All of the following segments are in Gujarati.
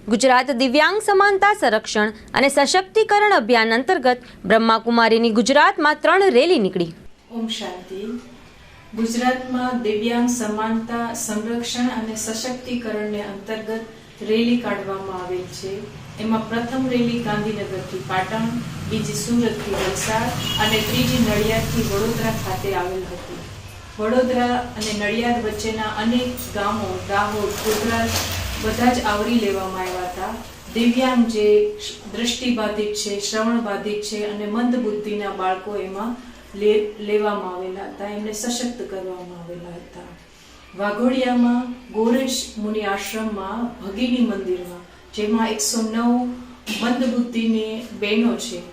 ગુજરાત દિવ્યાંગ સમાનતા સંરક્ષણ અને સશક્તિકરણ અભિયાન અંતર્ગત બ્રહ્માકુમારીની ગુજરાતમાં 3 રેલી નીકળી। ઓમ શાંતિ। ગુજરાતમાં દિવ્યાંગ સમાનતા સંરક્ષણ અને સશક્તિકરણને અંતર્ગત રેલી કાઢવામાં આવેલ છે। એમાં પ્રથમ રેલી ગાંધીનગરથી પાટણ, બીજી સુરતથી વલસાડ અને ત્રીજી નડિયાદથી વડોદરા ખાતે આવેલ હતી। વડોદરા અને નડિયાદ વચ્ચેના અનેક ગામો, દાહોદ, ગોધરા બધા જ આવરી લેવામાં આવ્યા હતા। દિવ્યાંગ જે દ્રષ્ટિબાધિત છે, શ્રવણબાધિત છે અને મંદ બુદ્ધિના બાળકો એમાં લેવામાં આવેલા હતા, એમને સશક્ત કરવામાં આવેલા હતા। વાઘોડિયામાં ગોરેશ મુનિ આશ્રમમાં ભગીની મંદિરમાં, જેમાં 109 મંદ બુદ્ધિની બહેનો છે,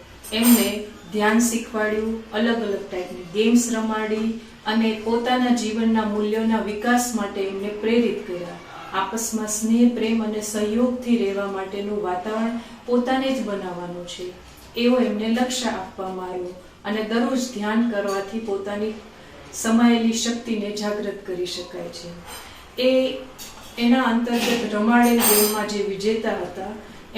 એમને ધ્યાન શીખવાડ્યું, અલગ અલગ ટાઈપની ગેમ્સ રમાડી અને પોતાના જીવનના મૂલ્યોના વિકાસ માટે એમને પ્રેરિત કર્યા। આપસમાં સ્નેહ, પ્રેમ અને સહયોગથી રહેવા માટેનું વાતાવરણ પોતાને જ બનાવવાનું છે, એવો એમને લક્ષ્ય આપવામાં આવ્યો અને દરરોજ ધ્યાન કરવાથી પોતાની સમાયેલી શક્તિને જાગૃત કરી શકાય છે। એના અંતર્ગત રમાડેલ ગેમમાં જે વિજેતા હતા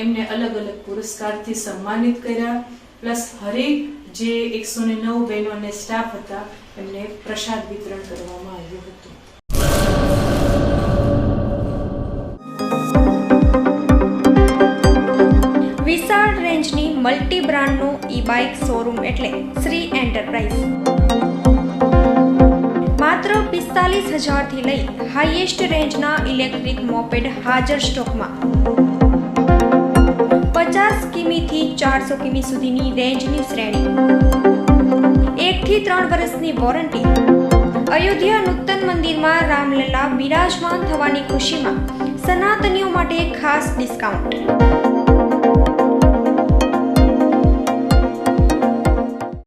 એમને અલગ અલગ પુરસ્કારથી સન્માનિત કર્યા, પ્લસ હરેક જે 109 બહેનો અને સ્ટાફ હતા એમને પ્રસાદ વિતરણ કરવામાં આવ્યું હતું। વિશાળ રેન્જની મલ્ટી બ્રાન્ડનું ઈ-બાઇક શોરૂમ એટલે શ્રી એન્ટરપ્રાઇઝ। માત્ર 45,000 થી લઈ હાઈએસ્ટ રેન્જના ઇલેક્ટ્રિક મોપેડ હાજર સ્ટોકમાં। 50 કિમીથી 400 કિમી સુધીની રેન્જની શ્રેણી, 1 થી 3 વર્ષની વોરંટી। અયોધ્યા નૂતન મંદિરમાં રામલલા બિરાજમાન થવાની ખુશીમાં સનાતનીઓ માટે ખાસ ડિસ્કાઉન્ટ।